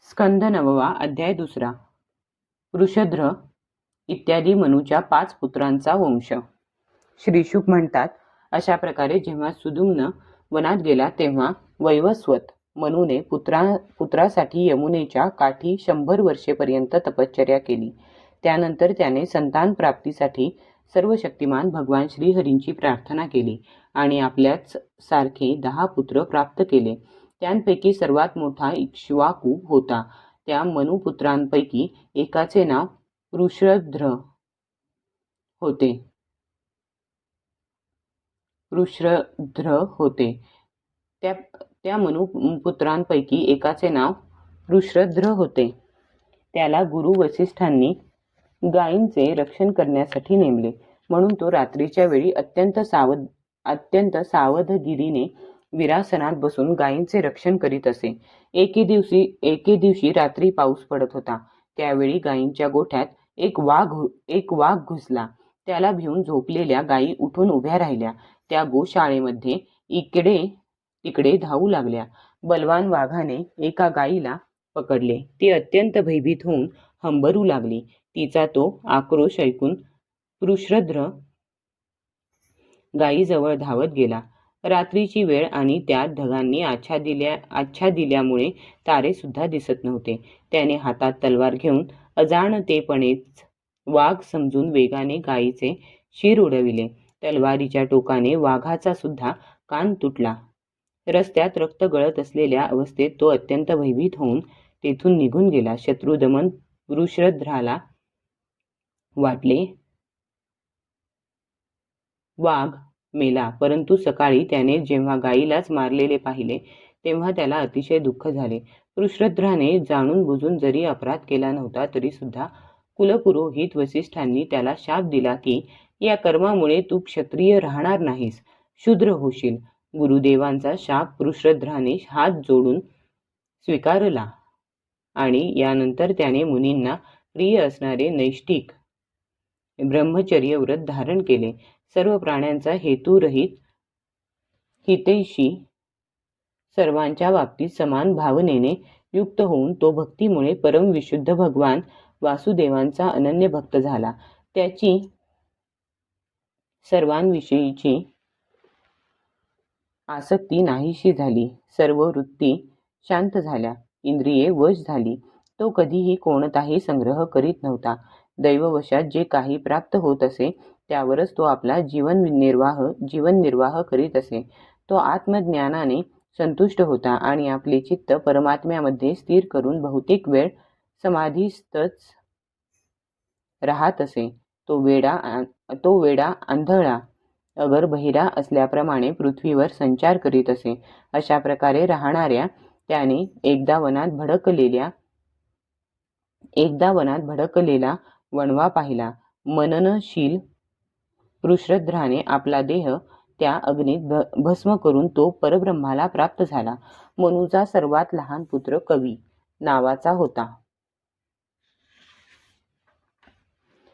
स्कंध 9 अध्याय 2 वृषध्र इत्यादी मनूच्या 5 पुत्रांचा वंश. श्रीशुक म्हणतात, अशा प्रकारे जेव्हा सुदुम्न वनात गेला तेव्हा वैवस्वत मनूने पुत्रासाठी यमुनेच्या काठी 100 वर्षेपर्यंत तपश्चर्या केली. त्यानंतर त्याने संतान प्राप्तीसाठी सर्व शक्तिमान भगवान श्रीहरींची प्रार्थना केली आणि आपल्याच सारखे 10 पुत्र प्राप्त केले. त्यांपैकी सर्वात मोठा इक्ष्वाकू होता. त्या मनुपुत्रांपैकी एकाचे नाव वृषध्र होते. त्या मनुपुत्रांपैकी एकाचे नाव वृषध्र होते. त्याला गुरु वसिष्ठांनी गायींचे रक्षण करण्यासाठी नेमले, म्हणून तो रात्रीच्या वेळी अत्यंत सावधगिरीने विरासनात बसून गायींचे रक्षण करीत असे. एके दिवशी रात्री पाऊस पडत होता. त्यावेळी गायींच्या गोठ्यात एक वाघ घुसला. त्याला भिवून झोपलेल्या गायी उठून उभ्या राहिल्या. त्या गोशाळेमध्ये इकडे तिकडे धावू लागल्या. बलवान वाघाने एका गायीला पकडले. ती अत्यंत भयभीत होऊन हंबरू लागली. तिचा तो आक्रोश ऐकून वृषध्र गायीजवळ धावत गेला. रात्रीची वेळ आणि त्यात ढगांनी आच्छादिल्यामुळे तारे सुद्धा दिसत नव्हते. त्याने हातात तलवार घेऊन अजाणतेपणेच वाघ समजून वेगाने गायीचे शिर उडविले. तलवारीच्या टोकाने वाघाचा सुद्धा कान तुटला. रस्त्यात रक्त गळत असलेल्या अवस्थेत तो अत्यंत भयभीत होऊन तेथून निघून गेला. शत्रुदमन वृषध्राला वाटले वाघ मेला, परंतु सकाळी त्याने जेव्हा गायीलाच मारलेले पाहिले तेव्हा त्याला अतिशय दुःख झाले. वृषध्राने जाणून बुजून जरी अपराध केला नव्हता तरी सुद्धा कुलपुरोहित वसिष्ठांनी त्याला शाप दिला की या कर्मामुळे तू क्षत्रिय राहणार नाहीस, शूद्र होशील. गुरुदेवांचा शाप वृषध्राने हात जोडून स्वीकारला आणि यानंतर त्याने मुनींना प्रिय असणारे नैष्ठिक ब्रह्मचर्य व्रत धारण केले. सर्व प्राण्यांचा हेतुरहित हितैषी सर्वांच्या बाबतीत समान भावनेने युक्त होऊन तो भक्तीमुळे परम विशुद्ध भगवान वासुदेवांचा अनन्य भक्त झाला. त्याची सर्वांविषयीची आसक्ती नाहीशी झाली. सर्व वृत्ती शांत झाल्या. इंद्रिये वश झाली. तो कधीही कोणताही संग्रह करीत नव्हता. दैववशात जे काही प्राप्त होत असे त्यावरच तो आपला जीवननिर्वाह करीत असे. तो आत्मज्ञानाने संतुष्ट होता आणि आपले चित्त परमात्म्यामध्ये स्थिर करून बहुतेक वेळ समाधीस्थच राहत असे. तो वेडा आंधळा अगर बहिरा असल्याप्रमाणे पृथ्वीवर संचार करीत असे. अशा प्रकारे राहणाऱ्या त्याने एकदा वनात भडकलेला वणवा पाहिला. मननशील वृषध्राने आपला देह त्या अग्नीत भस्म करून तो परब्रह्माला प्राप्त झाला. मनूचा सर्वात लहान पुत्र कवी नावाचा होता.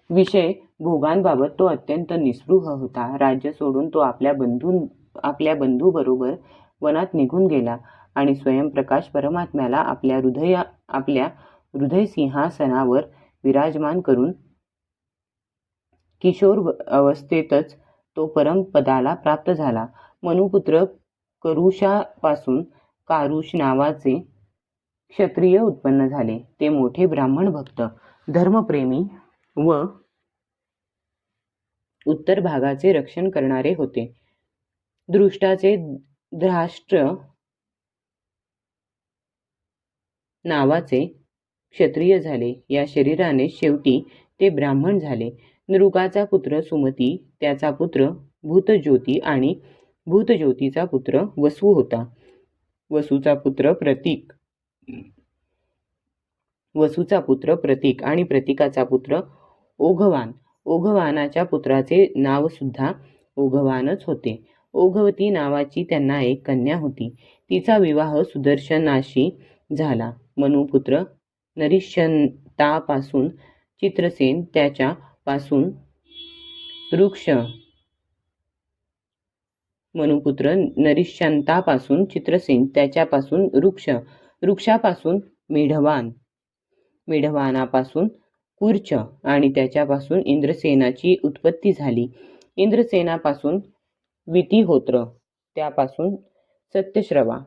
विषय भोगांबाबत तो अत्यंत निस्पृह होता. राज्य सोडून तो आपल्या बंधूबरोबर वनात निघून गेला आणि स्वयंप्रकाश परमात्म्याला आपल्या हृदय सिंहासनावर विराजमान करून किशोर अवस्थेतच तो परमपदाला प्राप्त झाला. मनुपुत्र करुषापासून कारुष नावाचे क्षत्रिय उत्पन्न झाले. ते मोठे ब्राह्मण भक्त, धर्मप्रेमी व उत्तर भागाचे रक्षण करणारे होते. दृष्टाचे धृष्ट्र नावाचे क्षत्रिय झाले. या शरीराने शेवटी ते ब्राह्मण झाले. नृगाचा पुत्र सुमती, त्याचा पुत्र भूतज्योती आणि भूतज्योतीचा पुत्र वसु होता. वसूचा पुत्र प्रतीक आणि प्रतीकाचा पुत्र ओघवान. ओघवानाच्या पुत्राचे नाव सुद्धा ओघवानच होते. ओघवती नावाची त्यांना एक कन्या होती. तिचा विवाह सुदर्शनाशी झाला. मनुपुत्र नरिश्चंतापासून चित्रसेन, त्याच्यापासून वृक्ष, वृक्षापासून मेढवान, मेढवानापासून कूर्च आणि त्याच्यापासून इंद्रसेनाची उत्पत्ती झाली. इंद्रसेनापासून वितिहोत्र, त्यापासून सत्यश्रवा,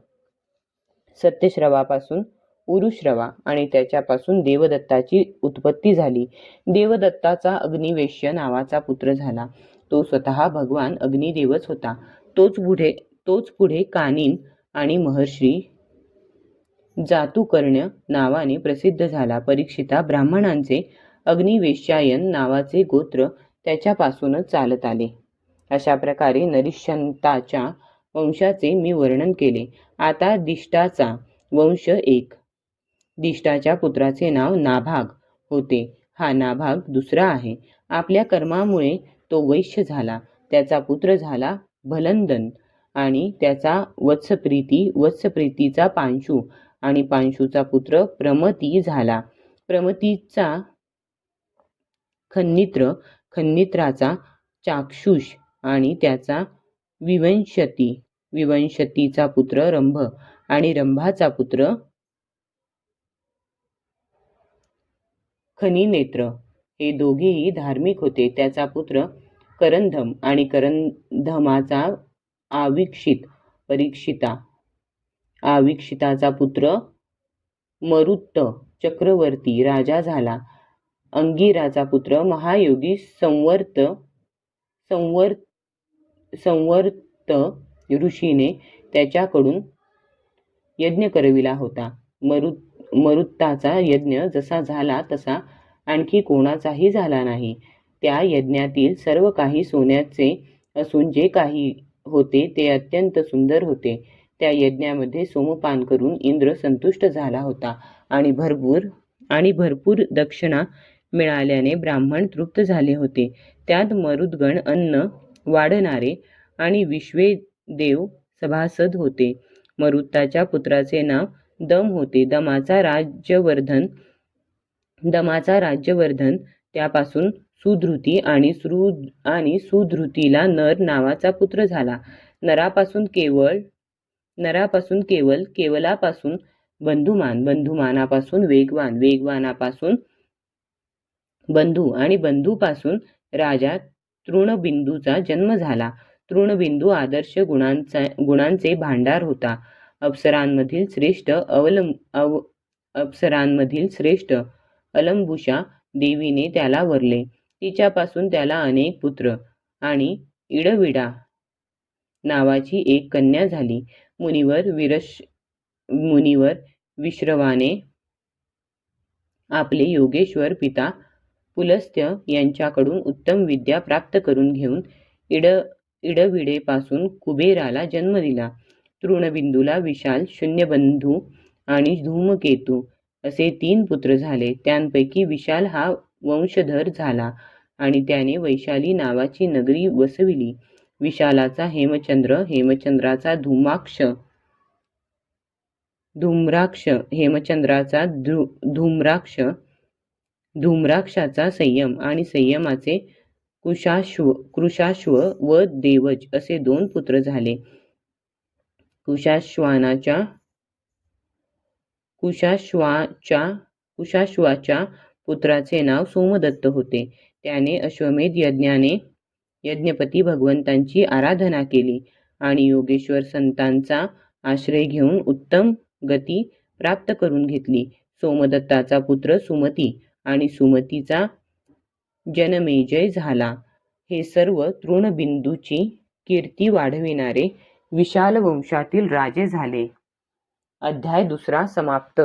सत्यश्रवापासून उरुश्रवा आणि त्याच्यापासून देवदत्ताची उत्पत्ती झाली. देवदत्ताचा अग्निवेश्य नावाचा पुत्र झाला. तो स्वतः भगवान अग्निदेवच होता. तोच पुढे कानिन आणि महर्षी जातुकर्ण्य नावाने प्रसिद्ध झाला. परीक्षिता, ब्राह्मणांचे अग्निवेश्यायन नावाचे गोत्र त्याच्यापासूनच चालत आले. अशा प्रकारे नरिशंताच्या वंशाचे मी वर्णन केले. आता दिष्टाचा वंश एक. दिष्टाच्या पुत्राचे नाव नाभाग होते. हा नाभाग दुसरा आहे. आपल्या कर्मामुळे तो वैश्य झाला. त्याचा पुत्र झाला भलंदन आणि त्याचा वत्सप्रीतीचा पांशु आणि पांशुचा पुत्र प्रमती झाला. प्रमतीचा खन्नित्र, खन्नित्राचा चाक्षुष आणि त्याचा विवंशतीचा पुत्र रंभ आणि रंभाचा पुत्र खनिनेत्र. हे दोघेही धार्मिक होते. त्याचा पुत्र करंधम आणि करंधमाचा आविक्षिताचा पुत्र मरुत्त चक्रवर्ती राजा झाला. अंगिराचा पुत्र महायोगी संवर्त ऋषीने त्याच्याकडून यज्ञ करविला होता. मरुत्ताचा यज्ञ जसा झाला तसा आणखी कोणाचाही झाला नाही. त्या यज्ञातील सर्व काही सोन्याचे असून जे काही होते ते अत्यंत सुंदर होते. त्या यज्ञामध्ये सोमपान करून इंद्र संतुष्ट झाला होता आणि भरपूर दक्षिणा मिळाल्याने ब्राह्मण तृप्त झाले होते. त्यात मरुद्गण अन्न वाढणारे आणि विश्वेदेव सभासद होते. मरुत्ताच्या पुत्राचे नाव दम होते. दमाचा राज्यवर्धन, त्यापासून सुधृती आणि सुधृतीला नर नावाचा पुत्र झाला. नरापासून केवल, केवलापासून बंधुमान, बंधुमानापासून वेगवान, वेगवानापासून बंधू आणि बंधूपासून राजा तृणबिंदूचा जन्म झाला. तृणबिंदू आदर्श गुणांचे भांडार होता. अप्सरांमधील श्रेष्ठ अलंबुषा देवीने त्याला वरले. तिच्यापासून त्याला अनेक पुत्र आणि इडविडा नावाची एक कन्या झाली. मुनिवर विश्रवाने आपले योगेश्वर पिता पुलस्त्य यांच्याकडून उत्तम विद्या प्राप्त करून घेऊन इडविडेपासून कुबेराला जन्म दिला. तृणबिंदूला विशाल, शून्यबंधू आणि धूमकेतू असे 3 पुत्र झाले. त्यांपैकी विशाल हा वंशधर झाला आणि त्याने वैशाली नावाची नगरी वसविली. विशालाचा हेमचंद्र, हेमचंद्राचा धूम्राक्ष, हेमचंद्राचा धूम्राक्षाचा संयम आणि संयमाचे कृशाश्व व देवज असे 2 पुत्र झाले. कुशाश्वाच्या पुत्राचे नाव सोमदत्त होते. त्याने अश्वमेध यज्ञाने यज्ञपती भगवंतांची आराधना केली आणि योगेश्वर संतांचा आश्रय घेऊन उत्तम गती प्राप्त करून घेतली. सोमदत्ताचा पुत्र सुमती आणि सुमतीचा जनमेजय झाला. हे सर्व तृणबिंदूची कीर्ती वाढविणारे विशाल वंशातील राजे झाले. अध्याय 2 समाप्त.